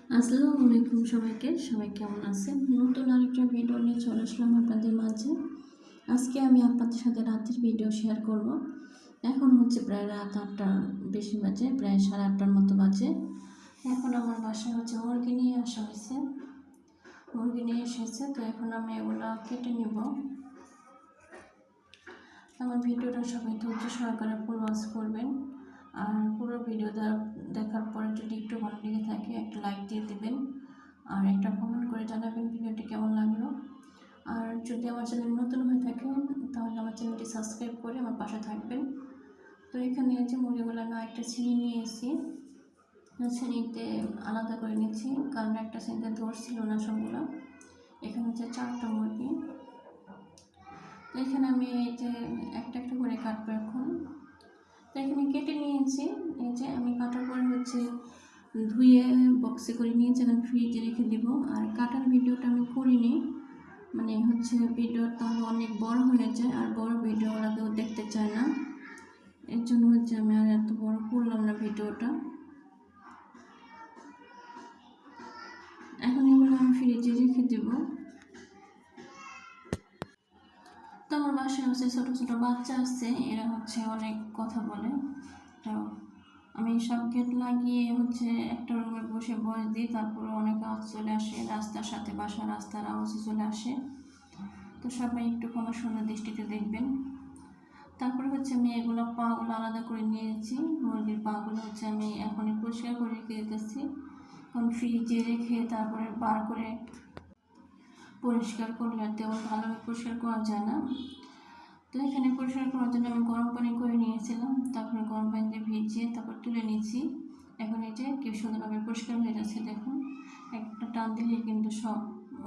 আসসালামু আলাইকুম সবাইকে। সবাই কেমন আছেন? নতুন আরেকটা ভিডিও নিয়ে চলে আসলাম আপনাদের মাঝে। আজকে আমি আপনাদের সাথে রাতের ভিডিও শেয়ার করব। এখন হচ্ছে প্রায় রাত 8টার বেশি বাজে, প্রায় 8:30টার মতো বাজে। এখন আমার বাসায় হচ্ছে মুরগি নিয়ে আসা হয়েছে, মুরগি নিয়ে এসেছে। তো এখন আমি এগুলো কেটে নিব। আমার ভিডিওটা সবাই ধৈর্য সহকারে ফুল ওয়াচ করবেন। আর পুরো ভিডিও দেখার পরে যদি একটু ভালো লেগে থাকে একটা লাইক দিয়ে দেবেন, আর একটা কমেন্ট করে জানাবেন ভিডিওটি কেমন লাগলো। আর যদি আমার চ্যানেল নতুন হয়ে থাকেন তাহলে আমার চ্যানেলটি সাবস্ক্রাইব করে আমার পাশে থাকবেন। তো এখানে যে মুরগিগুলো আমি একটা ছিঁড়ি নিয়ে এসেছি, ছিঁড়িতে আলাদা করে নিচ্ছি, কারণ একটা ছিঁড়িতে ধরছিল না সবগুলো। এখানে হচ্ছে 4টা মুরগি। তো এখানে আমি এই যে একটা একটা করে কাটবো এখন। তো এখানে কেটে নিয়েছি। এই যে আমি কাটার পরে হচ্ছে ধুয়ে বক্সে করে নিয়েছি, এখন ফ্রিজে রেখে দেবো। আর কাটার ভিডিওটা আমি করিনি, মানে হচ্ছে ভিডিও তাহলে অনেক বড় হয়ে যায়, আর বড় ভিডিওগুলো কেউ দেখতে চায় না। এর জন্য হচ্ছে আমি আর এত বড় করলাম না ভিডিওটা। এখন এগুলো আমি ফ্রিজে রেখে দেবো। তো আমার বাসায় হচ্ছে ছোটো ছোটো বাচ্চা আছে, এরা হচ্ছে অনেক কথা বলে। তো আমি সব গেট লাগিয়ে হচ্ছে একটা রুমে বসে বয়স দিই, তারপরে অনেক আওয়াজ চলে আসে, রাস্তার সাথে বাসার রাস্তার আওয়াজ চলে আসে। তো সবাই একটু আমার সুন্দর দৃষ্টিতে দেখবেন। তারপরে হচ্ছে আমি এগুলো পাগুলো আলাদা করে নিয়েছি। মুরগির পাগুলো হচ্ছে আমি এখনই পরিষ্কার করে রেখে দিতেছি, কারণ ফ্রিজে রেখে তারপরে বার করে পরিষ্কার করলে আর তেমন ভালোভাবে পরিষ্কার করা যায় না। তো এখানে পরিষ্কার করার জন্য আমি গরম পানি করে নিয়েছিলাম, তারপরে গরম পানি দিয়ে ভিজিয়ে তারপর তুলে নিয়েছি। এখন এই যে কি সুন্দরভাবে পরিষ্কার হয়ে যাচ্ছে, দেখুন। একটা টান দিলে কিন্তু সব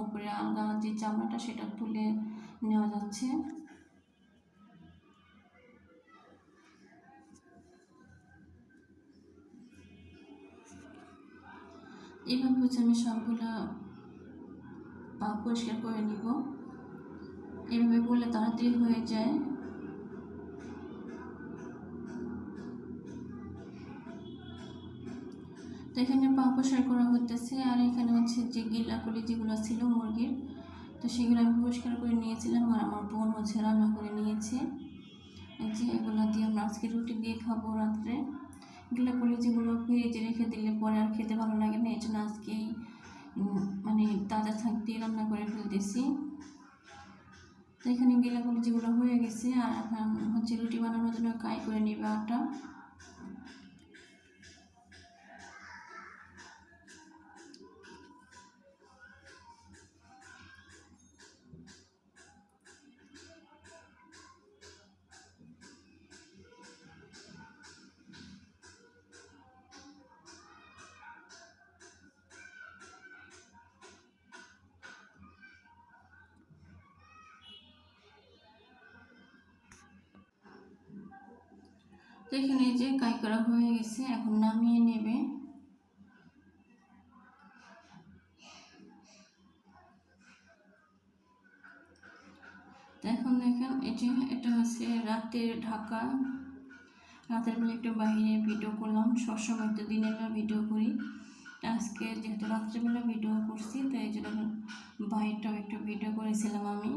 উপরে আলগা যে চামড়াটা সেটা তুলে নেওয়া যাচ্ছে। এইভাবে হচ্ছে আমি সবগুলো পা পরিষ্কার করে নিব। এইভাবে করলে তাড়াতাড়ি হয়ে যায়। তো এখানে পা পরিষ্কার করা হতেছে, আর এখানে হচ্ছে যে গিলাগুলি যেগুলো ছিল মুরগির, তো সেগুলো আমি পরিষ্কার করে নিয়েছিলাম, আর আমার বোন হচ্ছে রান্না করে নিয়েছে। এই যে এগুলো দিয়ে আমরা আজকে রুটি দিয়ে খাবো রাত্রে। গিলাগুলি যেগুলো ফ্রিজে রেখে দিলে পরে আর খেতে ভালো লাগে না, এই জন্য আজকেই মানে তাজা থাকতেই রান্না করে ফেলতেছি। তো এখানে গিলাগুলি যেগুলো হয়ে গেছে, আর এখন হচ্ছে রুটি বানানোর জন্য কাই করে নেবে আটা। তো এখানে যে কাই করা হয়ে গেছে, এখন নামিয়ে নেবে। এখন দেখেন এটা হচ্ছে রাতের ঢাকা। রাতের বেলা একটু বাইরে ভিডিও করলাম, সবসময় তো দিনের বেলা ভিডিও করি। আজকে যেহেতু রাত্রেবেলা ভিডিও করছি, তো এই জন্য বাইরেটাও একটু ভিডিও করেছিলাম আমি।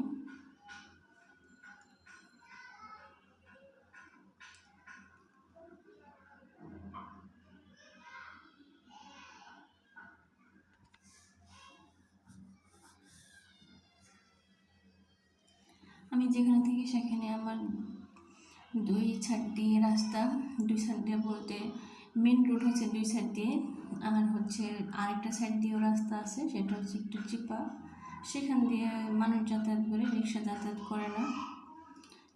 আমি যেখানে থাকি সেখানে আমার দুই সাইড দিয়ে রাস্তা, দুই সাইড দিয়ে বলতে মেন রোড হচ্ছে দুই সাইড দিয়ে, আর হচ্ছে আরেকটা সাইড দিয়েও রাস্তা আছে, সেটা হচ্ছে একটু চিপা। সেখান দিয়ে মানুষ যাতায়াত করে, রিক্সা যাতায়াত করে না,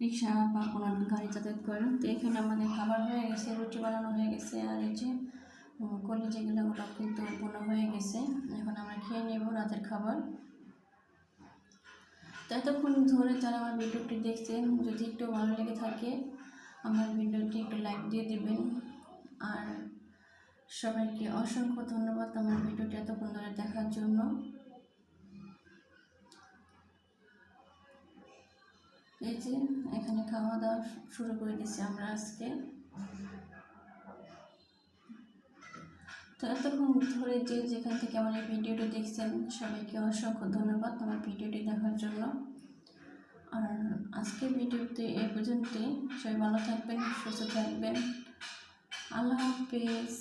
রিক্সা বা কোনো গাড়ি যাতায়াত করে না। তো এখানে আমাদের খাবার হয়ে গেছে, রুটি বানানো হয়ে গেছে, আর এই যে কলিজাগুলো ওগুলো কিন্তু বোনা হয়ে গেছে। এখন আমরা খেয়ে নেব রাতের খাবার। তো এতক্ষণ ধরে যারা আমার ভিডিওটি দেখছেন, যদি একটু ভালো লেগে থাকে আমার ভিডিওটি একটু লাইক দিয়ে দেবেন। আর সবাইকে অসংখ্য ধন্যবাদ আমার ভিডিওটি এতক্ষণ ধরে দেখার জন্য। এই যে এখানে খাওয়া দাওয়া শুরু করে দিচ্ছি আমরা আজকে। তো এতক্ষণ ধরে যে যেখান থেকে আমার এই ভিডিওটি দেখছেন সবাইকে অসংখ্য ধন্যবাদ আমার ভিডিওটি দেখার জন্য। আর আজকের ভিডিওতে এ পর্যন্তই। সবাই ভালো থাকবেন, সুস্থ থাকবেন। আল্লাহ হাফেজ।